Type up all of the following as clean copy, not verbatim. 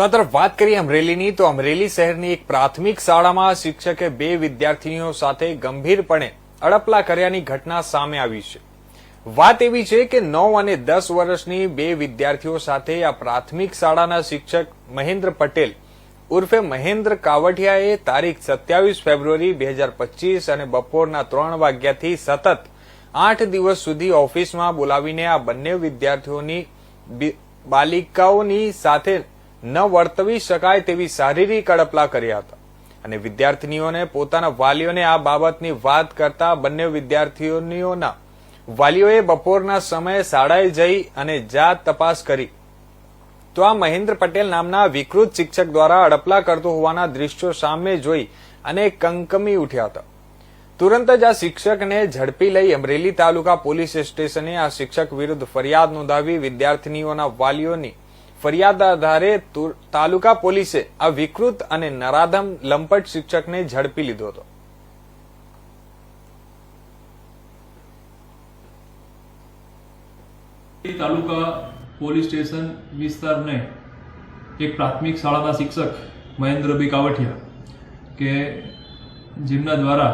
તો આ તરફ વાત કરીએ અમરેલીની, તો અમરેલી શહેરની એક પ્રાથમિક શાળામાં શિક્ષકે 2 વિદ્યાર્થીનીઓ સાથે ગંભીરપણે અડપલા કર્યાની ઘટના સામે આવી છે. વાત એવી છે કે 9 અને 10 વર્ષની 2 વિદ્યાર્થીઓ સાથે આ પ્રાથમિક શાળાના શિક્ષક મહેન્દ્ર પટેલ ઉર્ફે મહેન્દ્ર કાવઠિયાએ તારીખ 27 ફેબ્રુઆરી 2025 અને બપોરના 3 વાગ્યાથી સતત 8 દિવસ સુધી ઓફિસમાં બોલાવીને આ બંને વિદ્યાર્થીઓની બાલિકાઓની સાથે ન વર્તવી શકાય તેવી શારીરિક અડપલા કર્યા હતા અને વિદ્યાર્થીનીઓને પોતાના વાલીઓને આ બાબતની વાત કરતા બંને વિદ્યાર્થીઓના વાલીઓએ બપોરના સમયે શાળાએ જઈ અને જાત તપાસ કરી તો આ મહેન્દ્ર પટેલ નામના વિકૃત શિક્ષક દ્વારા અડપલા કરતો હોવાના દ્રશ્યો સામે જોઈ અને કંકમી ઉઠ્યા હતા. તુરંત જ આ શિક્ષકને ઝડપી લઈ અમરેલી તાલુકા પોલીસ સ્ટેશને આ શિક્ષક વિરુદ્ધ ફરિયાદ નોંધાવી વિદ્યાર્થીનીઓના વાલીઓની ફરિયાદ આધારે તાલુકા પોલીસે આ વિકૃત અને નરાધમ લંપટ શિક્ષકને ઝડપી લીધો હતો. તાલુકા પોલીસ સ્ટેશન વિસ્તારને એક પ્રાથમિક શાળાના શિક્ષક મહેન્દ્રભાઈ કાવઠિયા કે જેમના દ્વારા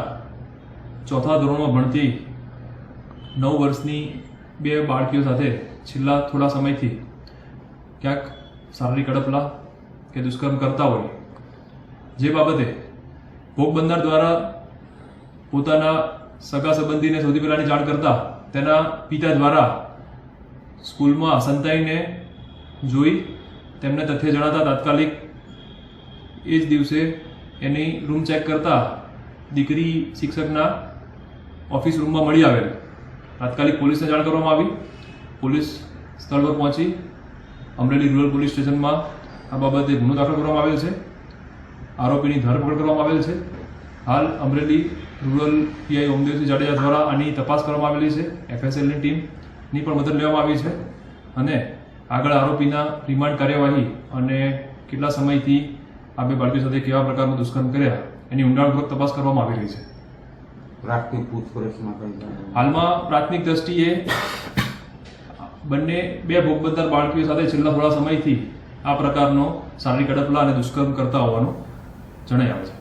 ચોથા ધોરણમાં ભણતી 9 વર્ષની 2 બાળકીઓ સાથે છેલ્લા થોડા સમયથી ક્યાંક શારીરિક અડપલા કે દુષ્કર્મ કરતા હોય, જે બાબતે ભોગ બનનાર દ્વારા પોતાના સગા સંબંધીને સૌથી પહેલાની જાણ કરતા તેના પિતા દ્વારા સ્કૂલમાં સંતાઈને જોઈ તેમને તથ્ય જણાતા તાત્કાલિક એ જ દિવસે એની રૂમ ચેક કરતા દીકરી શિક્ષકના ઓફિસ રૂમમાં મળી આવેલ. તાત્કાલિક પોલીસને જાણ કરવામાં આવી. પોલીસ સ્થળ પર પહોંચી અમરેલી રૂરલ પોલીસ સ્ટેશનમાં આ બાબતે ગુનો દાખલ કરવામાં આવેલ છે. આરોપીની ધરપકડ કરવામાં આવેલ છે. હાલ અમરેલી રૂરલ પીઆઈ ઓમદેવસિંહ જાડેજા દ્વારા આની તપાસ કરવામાં આવેલી છે. એફએસએલની ટીમની પણ મદદ લેવામાં આવી છે અને આગળ આરોપીના રિમાન્ડ કાર્યવાહી અને કેટલા સમયથી આ 2 બાળકીઓ સાથે કેવા પ્રકારનું દુષ્કર્મ કર્યા એની ઊંડાણપૂર્વક તપાસ કરવામાં આવી રહી છે. પ્રાથમિક પૂછપરછમાં હાલમાં પ્રાથમિક દ્રષ્ટિએ બંને 2 ભોગ બનનાર બાળકીઓ સાથે છેલ્લા થોડા સમયથી આ પ્રકારનો શારીરિક અડપલા અને દુષ્કર્મ કરતા હોવાનું જણાઈ આવે છે.